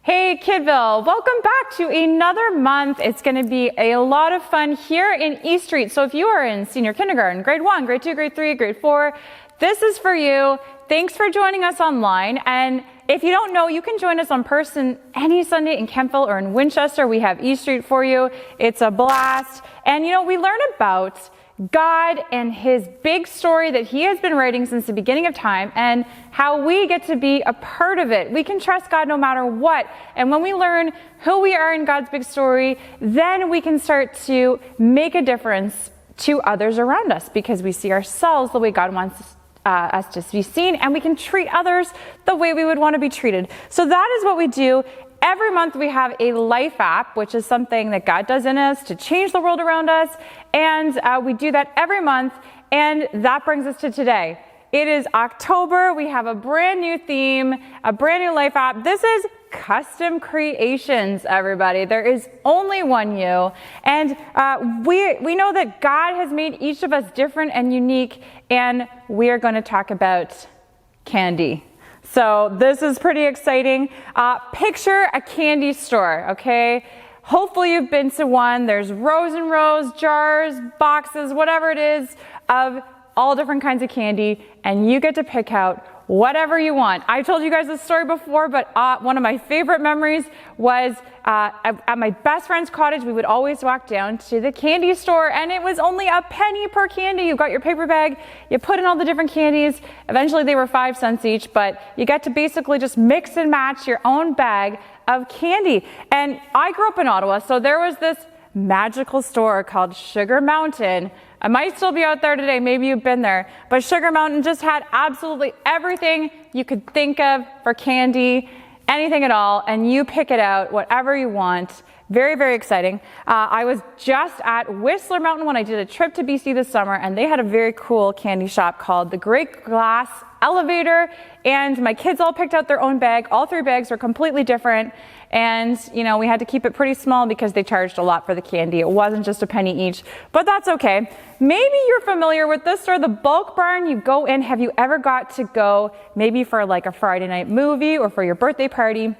Hey Kidville, welcome back to another month. It's going to be a lot of fun here in East Street. So if you are in senior kindergarten, grade 1, grade 2, grade 3, grade 4, this is for you. Thanks for joining us online. And if you don't know, you can join us in person any Sunday in Kidville or in Winchester. We have East Street for you. It's a blast. And we learn about God and his big story that he has been writing since the beginning of time and how we get to be a part of it. We can trust God no matter what. And when we learn who we are in God's big story, then we can start to make a difference to others around us because we see ourselves the way God wants us to be seen, and we can treat others the way we would want to be treated. So that is what we do. Every month we have a life app, which is something that God does in us to change the world around us. And we do that every month. And that brings us to today. It is October. We have a brand new theme, a brand new life app. This is custom creations, everybody. There is only one you. And we know that God has made each of us different and unique. And we are going to talk about candy. So this is pretty exciting. Picture a candy store, okay? Hopefully you've been to one. There's rows and rows, jars, boxes, whatever it is, of all different kinds of candy, and you get to pick out whatever you want. I told you guys this story before, but one of my favorite memories was at my best friend's cottage. We would always walk down to the candy store, and it was only a penny per candy. You got your paper bag, you put in all the different candies. Eventually they were 5 cents each, but you got to basically just mix and match your own bag of candy. And I grew up in Ottawa, so there was this magical store called Sugar Mountain. I might still be out there today, maybe you've been there, but Sugar Mountain just had absolutely everything you could think of for candy, anything at all, and you pick it out, whatever you want. Very, very exciting. I was just at Whistler Mountain when I did a trip to BC this summer, and they had a very cool candy shop called the Great Glass Elevator, and my kids all picked out their own bag. All 3 bags were completely different, and we had to keep it pretty small because they charged a lot for the candy. It wasn't just a penny each, but that's okay. Maybe you're familiar with this store, the Bulk Barn. You go in. Have you ever got to go maybe for like a Friday night movie or for your birthday party?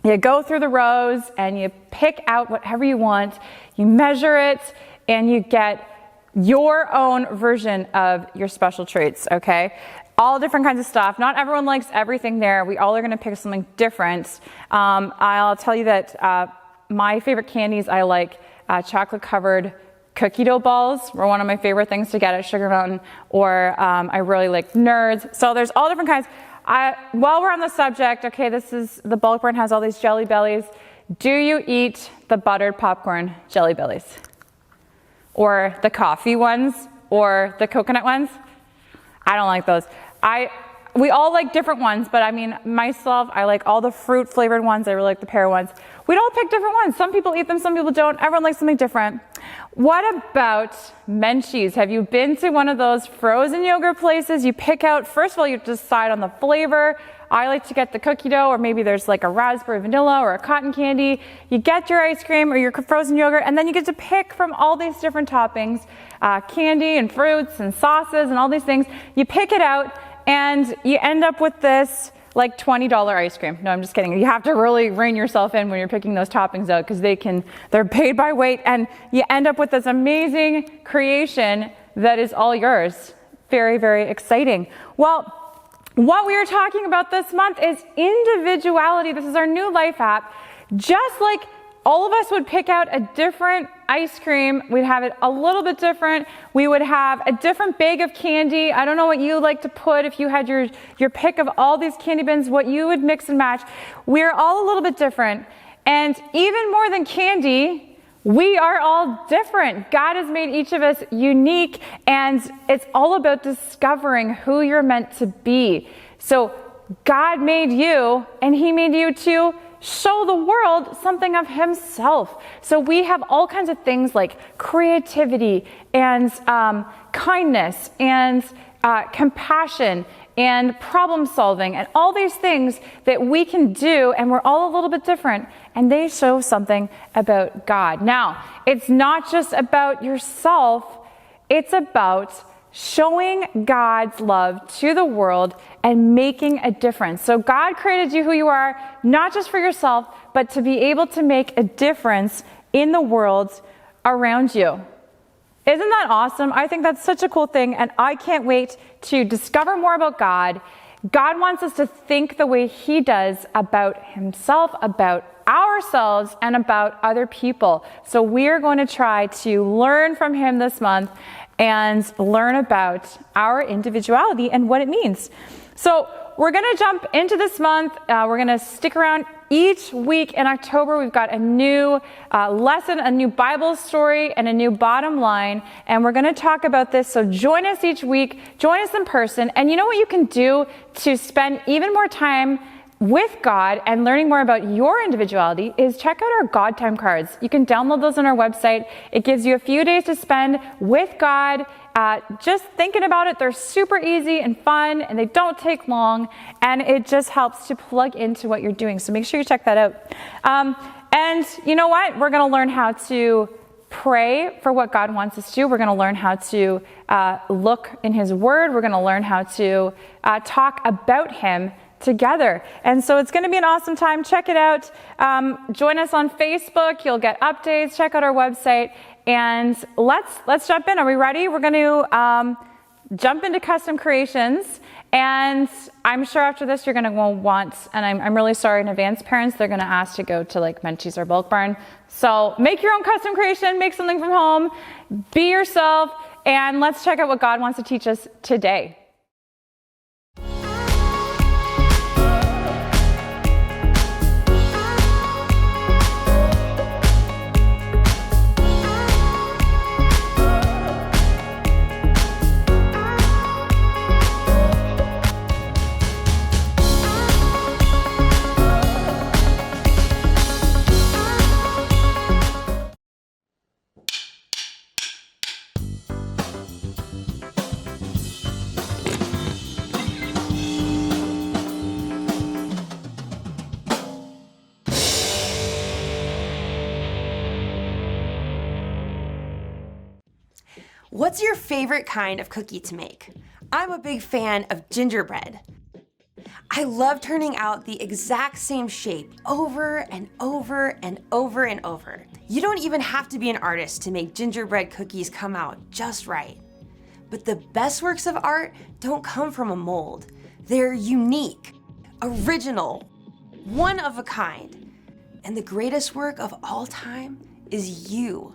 You go through the rows and you pick out whatever you want, you measure it, and you get your own version of your special treats, okay? All different kinds of stuff. Not everyone likes everything there. We all are gonna pick something different. I'll tell you that my favorite candies, I like chocolate-covered cookie dough balls were one of my favorite things to get at Sugar Mountain, or I really like Nerds. So there's all different kinds. While we're on the subject, okay, this is the Bulk Barn has all these Jelly Bellies. Do you eat the buttered popcorn Jelly Bellies? Or the coffee ones? Or the coconut ones? I don't like those. We all like different ones, but I mean, myself, I like all the fruit flavored ones. I really like the pear ones. We'd all pick different ones. Some people eat them, some people don't. Everyone likes something different. What about Menchie's? Have you been to one of those frozen yogurt places? You pick out, first of all, you decide on the flavor. I like to get the cookie dough, or maybe there's like a raspberry vanilla or a cotton candy. You get your ice cream or your frozen yogurt, and then you get to pick from all these different toppings, candy and fruits and sauces and all these things. You pick it out, and you end up with this like $20 ice cream. No, I'm just kidding. You have to really rein yourself in when you're picking those toppings out because they're paid by weight, and you end up with this amazing creation that is all yours. Very, very exciting. Well, what we are talking about this month is individuality. This is our new life app. Just like all of us would pick out a different ice cream, we'd have it a little bit different. We would have a different bag of candy. I don't know what you like to put if you had your pick of all these candy bins, what you would mix and match. We're all a little bit different. And even more than candy, we are all different. God has made each of us unique, and it's all about discovering who you're meant to be. So God made you, and he made you to show the world something of himself. So we have all kinds of things like creativity and kindness and compassion and problem solving and all these things that we can do, and we're all a little bit different, and they show something about God. Now, it's not just about yourself, it's about showing God's love to the world and making a difference. So God created you who you are, not just for yourself, but to be able to make a difference in the world around you. Isn't that awesome? I think that's such a cool thing, and I can't wait to discover more about God. God wants us to think the way He does about Himself, about ourselves, and about other people. So we're going to try to learn from Him this month and learn about our individuality and what it means. So we're going to jump into this month. We're going to stick around each week in October. We've got a new lesson, a new Bible story, and a new bottom line. And we're going to talk about this. So join us each week. Join us in person. And you know what you can do to spend even more time with God and learning more about your individuality is check out our God Time cards. You can download those on our website. It gives you a few days to spend with God. Just thinking about it, they're super easy and fun, and they don't take long, and it just helps to plug into what you're doing. So make sure you check that out. And you know what? We're going to learn how to pray for what God wants us to do. We're going to learn how to look in His Word. We're going to learn how to talk about Him together. And so it's going to be an awesome time. Check it out. Join us on Facebook. You'll get updates. Check out our website. And let's jump in. Are we ready? We're going to jump into custom creations. And I'm sure after this you're going to want, and I'm really sorry in advance, parents, they're going to ask to go to like Menchie's or Bulk Barn. So make your own custom creation, make something from home, be yourself, and let's check out what God wants to teach us today. What's your favorite kind of cookie to make? I'm a big fan of gingerbread. I love turning out the exact same shape over and over and over and over. You don't even have to be an artist to make gingerbread cookies come out just right. But the best works of art don't come from a mold. They're unique, original, one of a kind. And the greatest work of all time is you.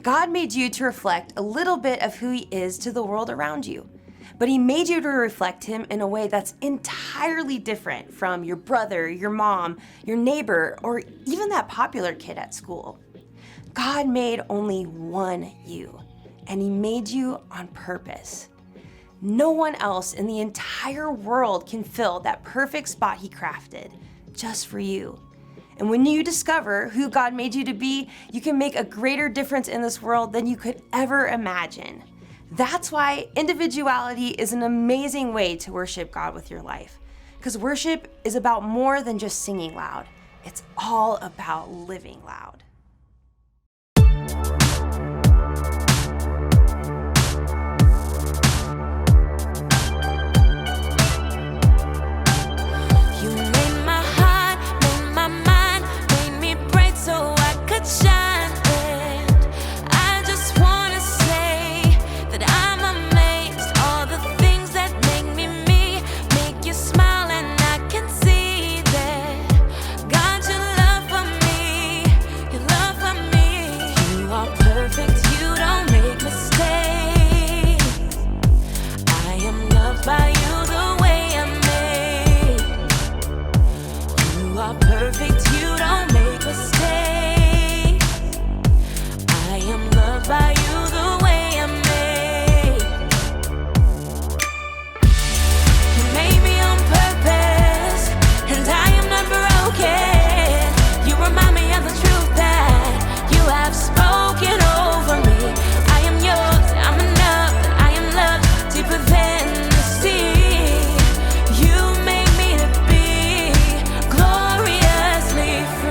God made you to reflect a little bit of who He is to the world around you. But He made you to reflect Him in a way that's entirely different from your brother, your mom, your neighbor, or even that popular kid at school. God made only one you, and He made you on purpose. No one else in the entire world can fill that perfect spot He crafted just for you. And when you discover who God made you to be, you can make a greater difference in this world than you could ever imagine. That's why individuality is an amazing way to worship God with your life. Because worship is about more than just singing loud. It's all about living loud. Gloriously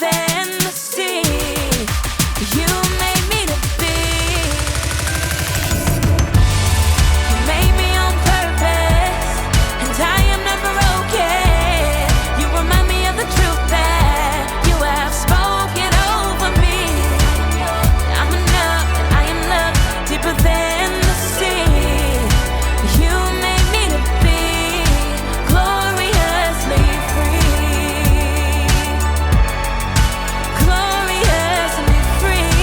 than the sea. You made me to be. You made me on purpose, and I am not broken. You remind me of the truth that you have spoken over me. I'm enough, I am loved deeper than the sea. You made me to be gloriously free. Gloriously free.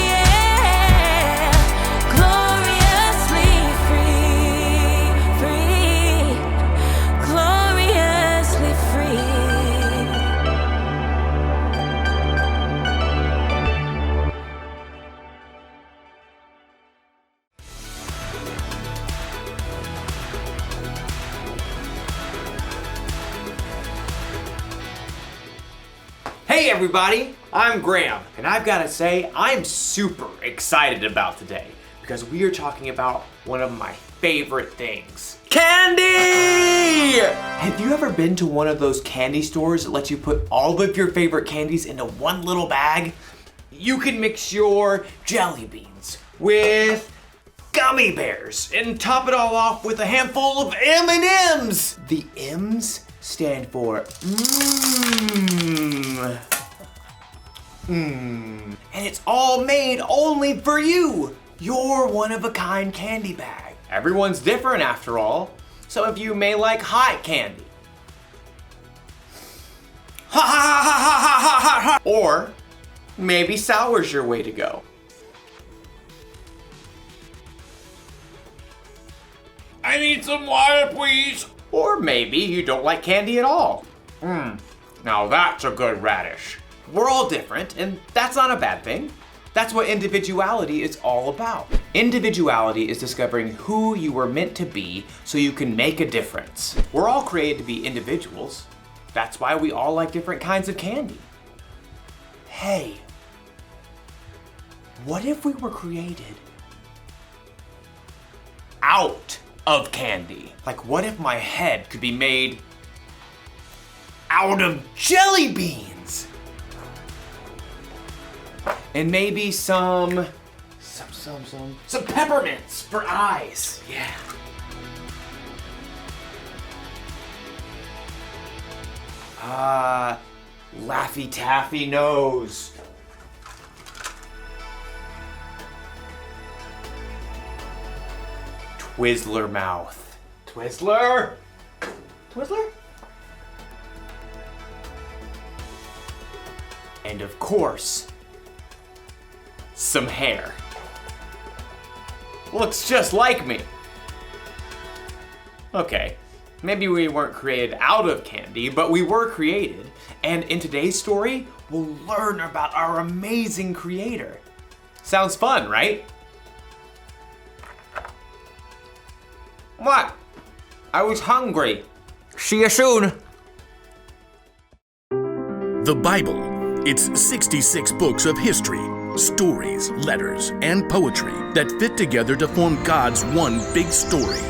Yeah. Gloriously free. Free. Gloriously free. Hey everybody, I'm Graham, and I've got to say I'm super excited about today because we are talking about one of my favorite things. Candy! Have you ever been to one of those candy stores that lets you put all of your favorite candies into one little bag? You can mix your jelly beans with gummy bears and top it all off with a handful of M&Ms. The M's stand for and it's all made only for you. Your one-of-a-kind candy bag. Everyone's different after all. Some of you may like hot candy. Ha ha ha ha ha ha ha ha. Or maybe sour's your way to go. I need some water, please. Or maybe you don't like candy at all. Now that's a good radish. We're all different, and that's not a bad thing. That's what individuality is all about. Individuality is discovering who you were meant to be so you can make a difference. We're all created to be individuals. That's why we all like different kinds of candy. Hey, what if we were created out of candy? Like, what if my head could be made out of jelly beans? And maybe some peppermints for eyes. Yeah. Laffy Taffy nose. Twizzler mouth. Twizzler? Twizzler? And of course, some hair. Looks just like me. Okay, maybe we weren't created out of candy, but we were created. And in today's story, we'll learn about our amazing creator. Sounds fun, right? What? I was hungry. See you soon. The Bible. It's 66 books of history, stories, letters, and poetry that fit together to form God's one big story.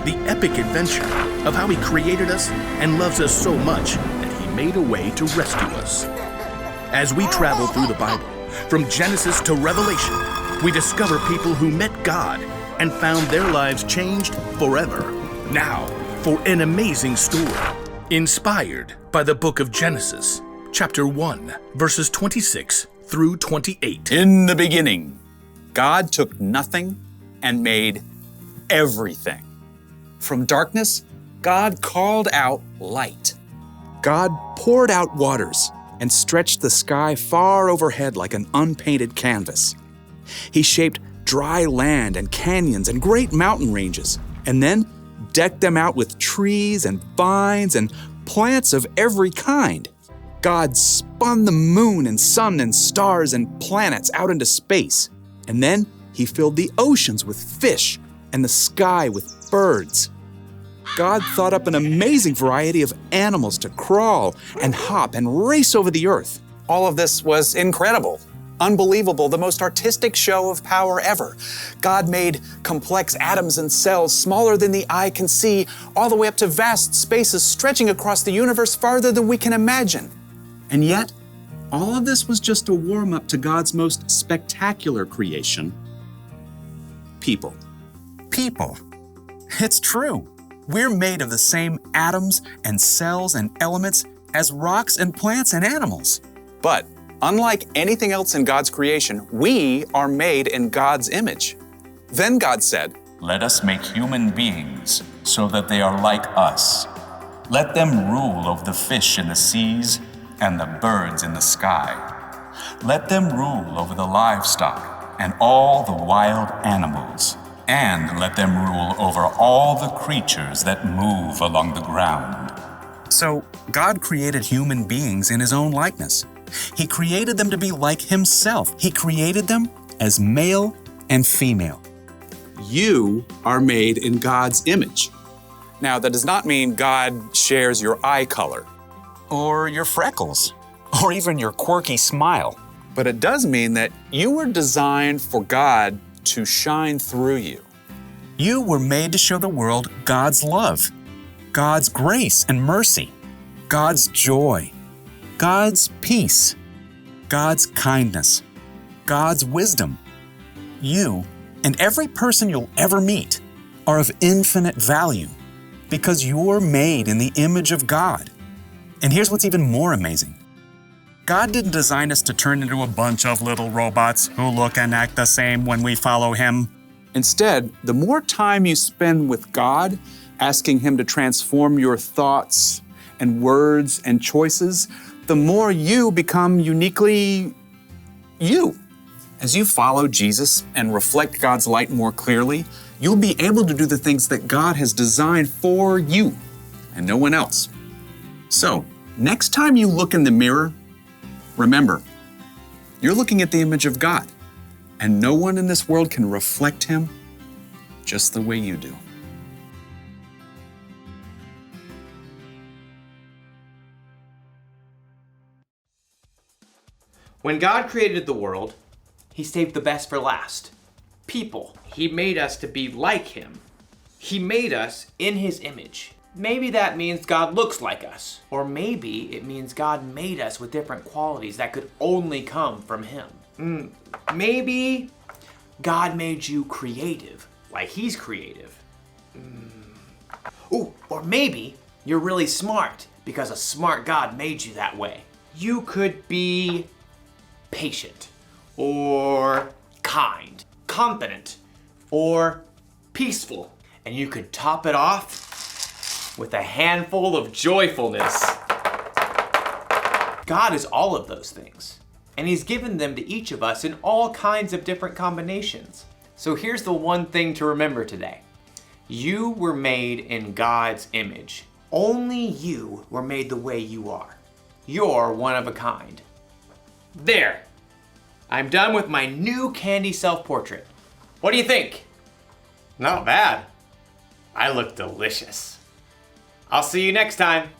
The epic adventure of how He created us and loves us so much that He made a way to rescue us. As we travel through the Bible, from Genesis to Revelation, we discover people who met God and found their lives changed forever. Now, for an amazing story, inspired by the book of Genesis, chapter 1, verses 26 through 28. In the beginning, God took nothing and made everything. From darkness, God called out light. God poured out waters and stretched the sky far overhead like an unpainted canvas. He shaped dry land and canyons and great mountain ranges, and then decked them out with trees and vines and plants of every kind. God spun the moon and sun and stars and planets out into space, and then He filled the oceans with fish and the sky with birds. God thought up an amazing variety of animals to crawl and hop and race over the earth. All of this was incredible, unbelievable, the most artistic show of power ever. God made complex atoms and cells smaller than the eye can see, all the way up to vast spaces stretching across the universe farther than we can imagine. And yet, all of this was just a warm-up to God's most spectacular creation, people. People. It's true. We're made of the same atoms and cells and elements as rocks and plants and animals. But unlike anything else in God's creation, we are made in God's image. Then God said, "Let us make human beings so that they are like us. Let them rule over the fish in the seas and the birds in the sky. Let them rule over the livestock and all the wild animals. And let them rule over all the creatures that move along the ground." So God created human beings in his own likeness. He created them to be like himself. He created them as male and female. You are made in God's image. Now, that does not mean God shares your eye color, or your freckles, or even your quirky smile. But it does mean that you were designed for God to shine through you. You were made to show the world God's love, God's grace and mercy, God's joy, God's peace, God's kindness, God's wisdom. You and every person you'll ever meet are of infinite value because you're made in the image of God. And here's what's even more amazing. God didn't design us to turn into a bunch of little robots who look and act the same when we follow him. Instead, the more time you spend with God, asking him to transform your thoughts and words and choices, the more you become uniquely you. As you follow Jesus and reflect God's light more clearly, you'll be able to do the things that God has designed for you and no one else. So, next time you look in the mirror, remember, you're looking at the image of God, and no one in this world can reflect him just the way you do. When God created the world, he saved the best for last. People. He made us to be like him. He made us in his image. Maybe that means God looks like us. Or maybe it means God made us with different qualities that could only come from him. Maybe God made you creative, like he's creative. Ooh, or maybe you're really smart because a smart God made you that way. You could be patient, or kind, confident, or peaceful. And you could top it off with a handful of joyfulness. God is all of those things, and he's given them to each of us in all kinds of different combinations. So here's the one thing to remember today. You were made in God's image. Only you were made the way you are. You're one of a kind. There. I'm done with my new candy self-portrait. What do you think? Not bad. I look delicious. I'll see you next time.